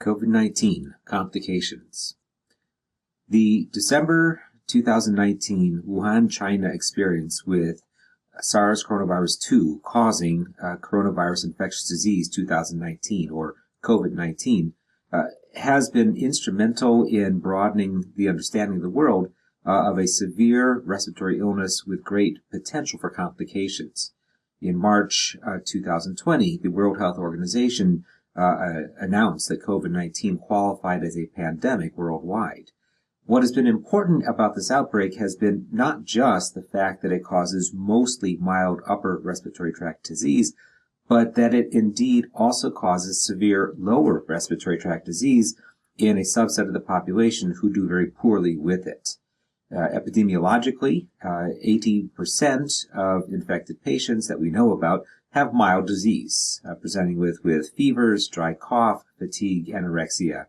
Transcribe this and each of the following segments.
COVID-19 complications. The December 2019 Wuhan, China experience with SARS coronavirus 2 causing coronavirus infectious disease 2019 or COVID-19 has been instrumental in broadening the understanding of the world of a severe respiratory illness with great potential for complications. In March 2020, the World Health Organization announced that COVID-19 qualified as a pandemic worldwide. What has been important about this outbreak has been not just the fact that it causes mostly mild upper respiratory tract disease, but that it indeed also causes severe lower respiratory tract disease in a subset of the population who do very poorly with it. Epidemiologically, 80% of infected patients that we know about have mild disease, presenting with fevers, dry cough, fatigue, anorexia.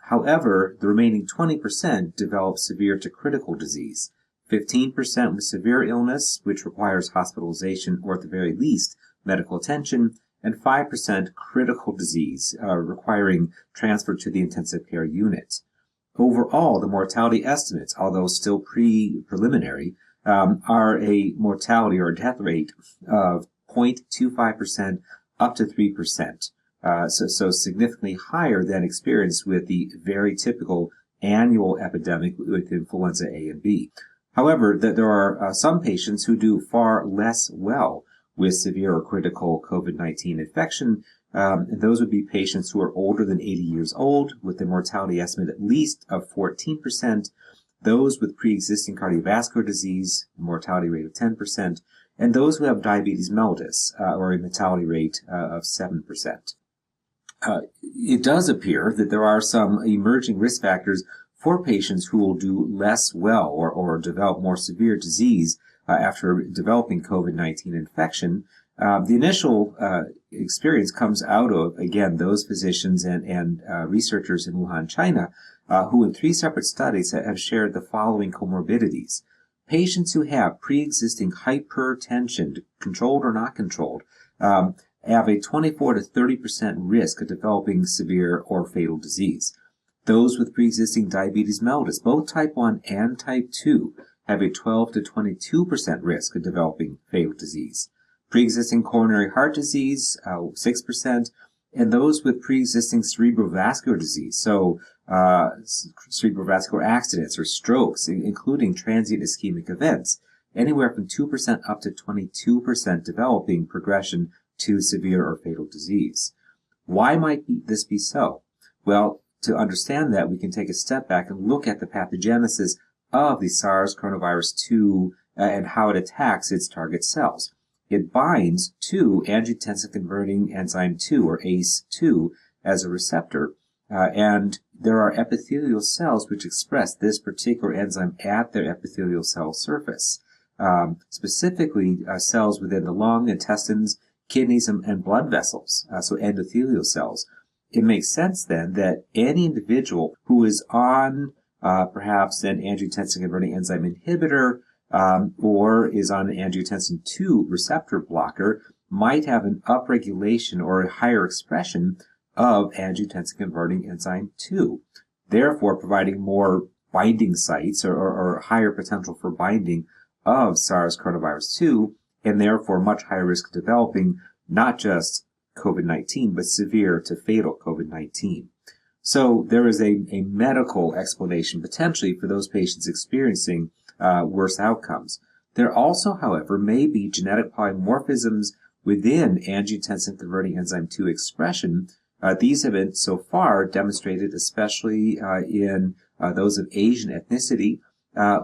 However, the remaining 20% develop severe to critical disease, 15% with severe illness, which requires hospitalization or at the very least medical attention, and 5% critical disease, requiring transfer to the intensive care unit. Overall, the mortality estimates, although still preliminary, are a mortality or death rate of 0.25% up to 3%. So significantly higher than experienced with the very typical annual epidemic with influenza A and B. However, there are some patients who do far less well with severe or critical COVID-19 infection. And those would be patients who are older than 80 years old with a mortality estimate at least of 14%, those with pre-existing cardiovascular disease, mortality rate of 10%, and those who have diabetes mellitus, or a mortality rate of 7%. It does appear that there are some emerging risk factors for patients who will do less well or develop more severe disease after developing COVID-19 infection. The initial experience comes out of, again, those physicians and researchers in Wuhan, China, who in 3 separate studies have shared the following comorbidities. Patients who have pre-existing hypertension, controlled or not controlled, have a 24 to 30% risk of developing severe or fatal disease. Those with pre-existing diabetes mellitus, both type 1 and type 2, have a 12 to 22% risk of developing fatal disease. Pre-existing coronary heart disease, 6%, and those with pre-existing cerebrovascular disease, so cerebrovascular accidents or strokes, including transient ischemic events, anywhere from 2% up to 22% developing progression to severe or fatal disease. Why might this be so? Well, to understand that, we can take a step back and look at the pathogenesis of the SARS coronavirus 2 and how it attacks its target cells. It binds to angiotensin converting enzyme 2, or ACE2, as a receptor, and there are epithelial cells which express this particular enzyme at their epithelial cell surface, specifically cells within the lung, intestines, kidneys, and blood vessels, so endothelial cells. It makes sense then that any individual who is on perhaps an angiotensin converting enzyme inhibitor or is on an angiotensin 2 receptor blocker might have an upregulation or a higher expression of angiotensin converting enzyme 2, therefore providing more binding sites or higher potential for binding of SARS coronavirus 2, and therefore much higher risk of developing not just COVID-19, but severe to fatal COVID-19. So there is a medical explanation potentially for those patients experiencing worse outcomes. There also, however, may be genetic polymorphisms within angiotensin converting enzyme 2 expression. These have been so far demonstrated, especially in those of Asian ethnicity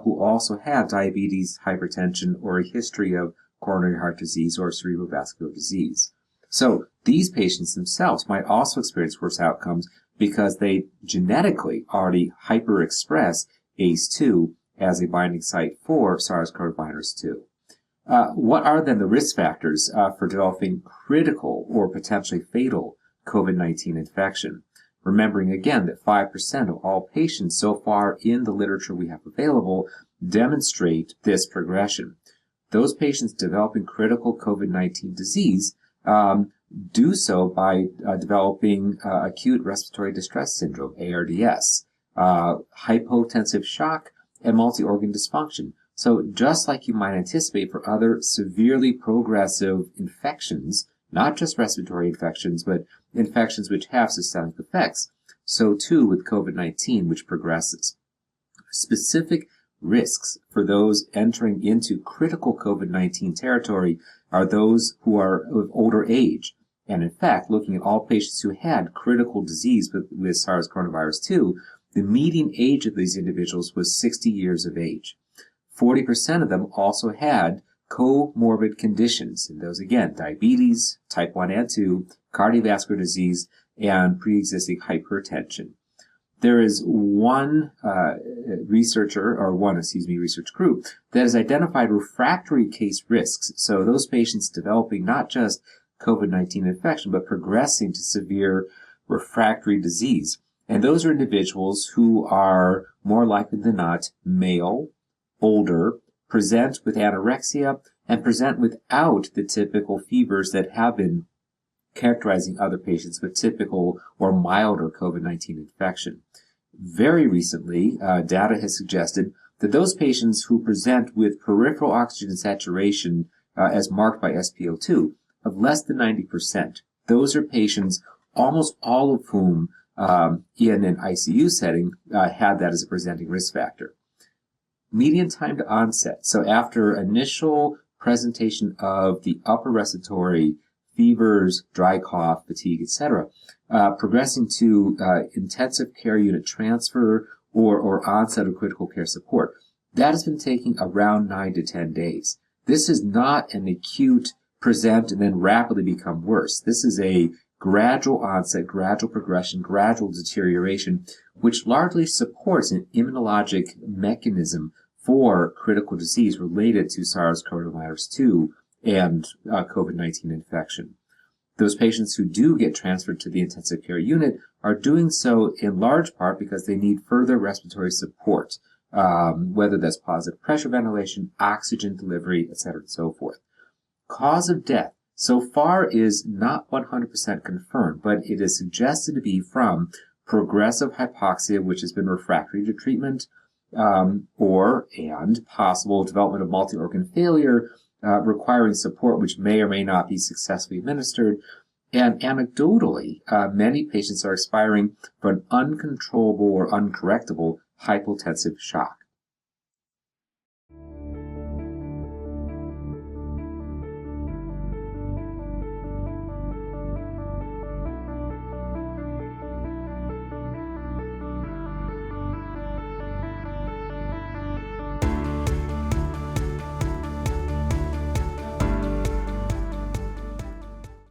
who also have diabetes, hypertension, or a history of coronary heart disease or cerebrovascular disease. So these patients themselves might also experience worse outcomes because they genetically already hyperexpress ACE2 as a binding site for SARS-CoV-2. What are then the risk factors for developing critical or potentially fatal COVID-19 infection? Remembering again that 5% of all patients so far in the literature we have available demonstrate this progression. Those patients developing critical COVID-19 disease do so by developing acute respiratory distress syndrome, ARDS, hypotensive shock, and multi-organ dysfunction. So just like you might anticipate for other severely progressive infections, not just respiratory infections, but infections which have systemic effects, so too with COVID-19, which progresses. Specific risks for those entering into critical COVID-19 territory are those who are of older age. And in fact, looking at all patients who had critical disease with SARS coronavirus 2, the median age of these individuals was 60 years of age. 40% of them also had comorbid conditions, and those again, diabetes, type 1 and 2, cardiovascular disease, and pre-existing hypertension. There is one research group that has identified refractory case risks. So those patients developing not just COVID-19 infection, but progressing to severe refractory disease. And those are individuals who are more likely than not male, older, present with anorexia, and present without the typical fevers that have been characterizing other patients with typical or milder COVID-19 infection. Very recently, data has suggested that those patients who present with peripheral oxygen saturation as marked by SpO2 of less than 90%, those are patients, almost all of whom in an ICU setting had that as a presenting risk factor. Median time to onset, so after initial presentation of the upper respiratory fevers, dry cough, fatigue, etc., progressing to intensive care unit transfer or onset of critical care support. That has been taking around 9 to 10 days. This is not an acute present and then rapidly become worse. This is a gradual onset, gradual progression, gradual deterioration, which largely supports an immunologic mechanism for critical disease related to SARS coronavirus 2 and COVID-19 infection. Those patients who do get transferred to the intensive care unit are doing so in large part because they need further respiratory support, whether that's positive pressure ventilation, oxygen delivery, etc., and so forth. Cause of death so far is not 100% confirmed, but it is suggested to be from progressive hypoxia, which has been refractory to treatment, and possible development of multi-organ failure requiring support which may or may not be successfully administered. And anecdotally, many patients are expiring from uncontrollable or uncorrectable hypotensive shock.